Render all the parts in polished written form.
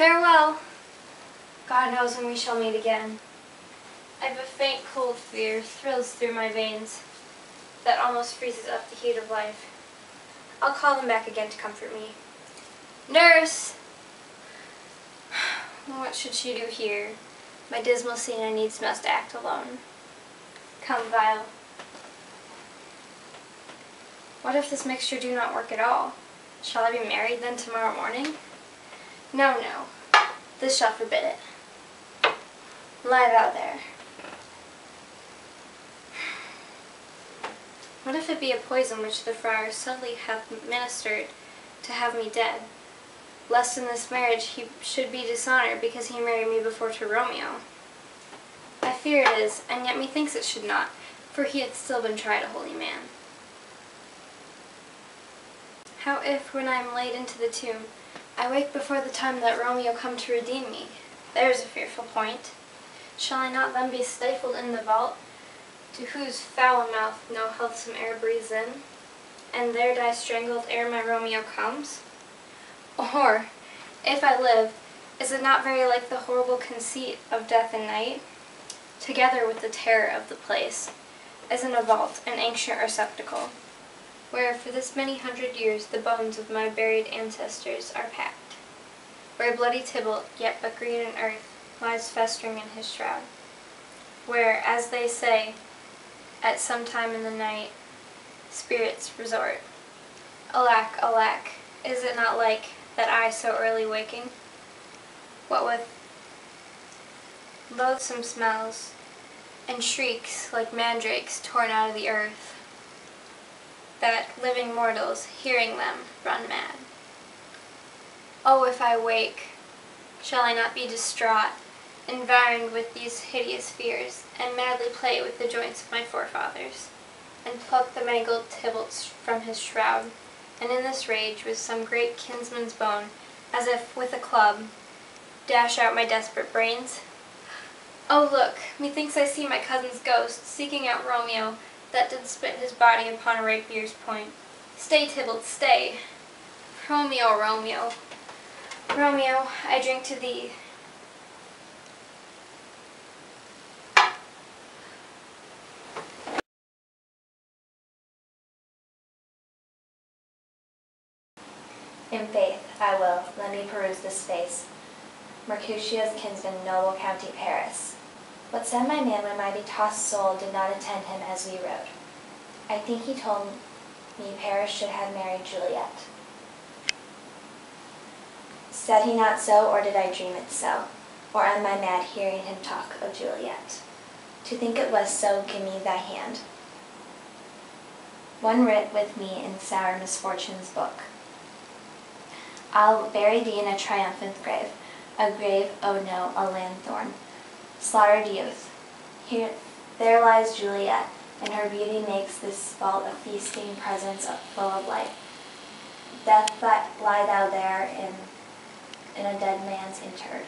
Farewell. God knows when we shall meet again. I've a faint cold fear thrills through my veins that almost freezes up the heat of life. I'll call them back again to comfort me. Nurse! What should she do here? My dismal Siena needs must act alone. Come, vial. What if this mixture do not work at all? Shall I be married then tomorrow morning? No, no. This shall forbid it. Lie thou there. What if it be a poison which the friar subtly hath ministered to have me dead, lest in this marriage he should be dishonoured because he married me before to Romeo? I fear it is, and yet methinks it should not, for he hath still been tried a holy man. How if, when I am laid into the tomb, I wake before the time that Romeo come to redeem me? There is a fearful point. Shall I not then be stifled in the vault, to whose foul mouth no healthsome air breathes in, and there die strangled ere my Romeo comes? Or, if I live, is it not very like the horrible conceit of death and night, together with the terror of the place, as in a vault, an ancient receptacle, where for this many 100 years the bones of my buried ancestors are packed, where bloody Tybalt, yet but green in earth, lies festering in his shroud, where, as they say, at some time in the night, spirits resort. Alack, alack, is it not like that I so early waking, what with loathsome smells, and shrieks like mandrakes torn out of the earth, that living mortals, hearing them, run mad. Oh, if I wake, shall I not be distraught, environed with these hideous fears, and madly play with the joints of my forefathers, and pluck the mangled Tybalts from his shroud, and in this rage, with some great kinsman's bone, as if with a club, dash out my desperate brains? Oh, look, methinks I see my cousin's ghost, seeking out Romeo, that did spit his body upon a rapier's point. Stay, Tybalt, stay! Romeo, Romeo, Romeo, I drink to thee. In faith, I will. Let me peruse this space. Mercutio's kinsman, noble County Paris. What said my man when my betossed soul did not attend him as we rode? I think he told me Paris should have married Juliet. Said he not so, or did I dream it so? Or am I mad hearing him talk of Juliet? To think it was so, give me thy hand. One writ with me in sour misfortune's book. I'll bury thee in a triumphant grave, a grave, oh no, a lanthorn. Slaughtered youth. Here, there lies Juliet, and her beauty makes this vault a feasting presence full of light. Death, lie thou there in a dead man's interred.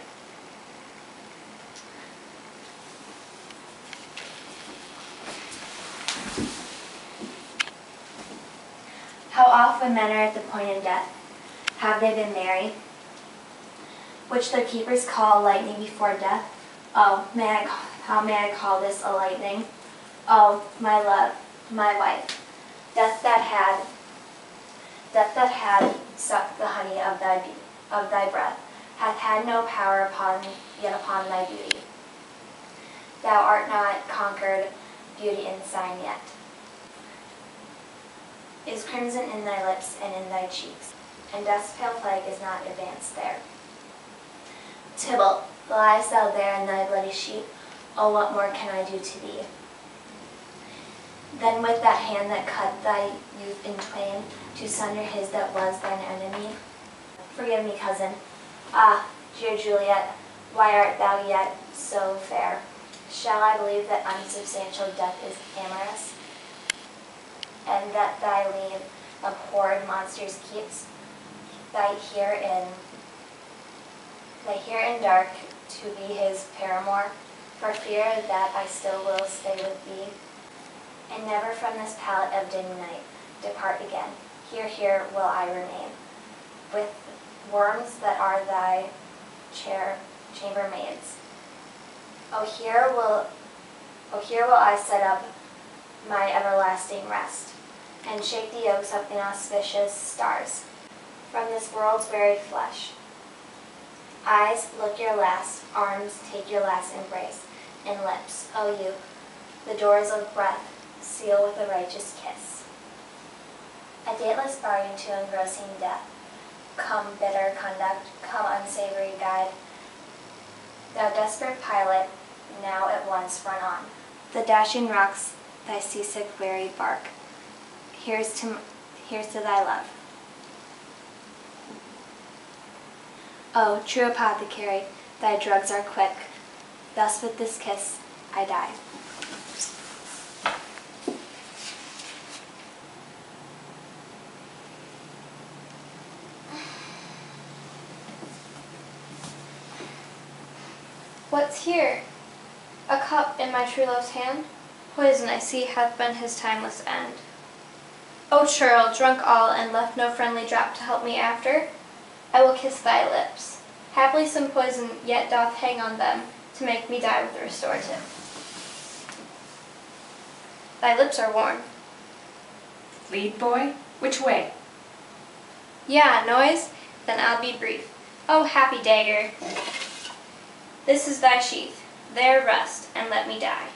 How oft when men are at the point of death, have they been merry, which their keepers call lightning before death? Oh, how may I call this a lightning? Oh, my love, my wife, death that had sucked the honey of thy breath, hath had no power yet upon thy beauty. Thou art not conquered, beauty in sign yet. Is crimson in thy lips and in thy cheeks, and death's pale plague is not advanced there. Tybalt, liest thou there in thy bloody sheet? Oh, what more can I do to thee? Then with that hand that cut thy youth in twain, to sunder his that was thine enemy? Forgive me, cousin. Ah, dear Juliet, why art thou yet so fair? Shall I believe that unsubstantial death is amorous, and that thy lean, abhorred monsters keeps thy here in dark to be his paramour, for fear that I still will stay with thee, and never from this pallet of dim night depart again. Here will I remain, with worms that are thy chambermaids. Oh, here will I set up my everlasting rest, and shake the yokes of inauspicious stars from this world's varied flesh. Eyes, look your last, arms, take your last embrace, and lips, O you, the doors of breath, seal with a righteous kiss. A dateless bargain to engrossing death, come bitter conduct, come unsavory guide. Thou desperate pilot, now at once run on. The dashing rocks, thy seasick weary bark. Here's to thy love. Oh, true apothecary, thy drugs are quick. Thus with this kiss I die. What's here? A cup in my true love's hand? Poison, I see, hath been his timeless end. O churl, drunk all, and left no friendly drop to help me after, I will kiss thy lips. Haply some poison yet doth hang on them, to make me die with the restorative. Thy lips are warm. Lead, boy? Which way? Yeah, noise? Then I'll be brief. O happy dagger! This is thy sheath. There rest, and let me die.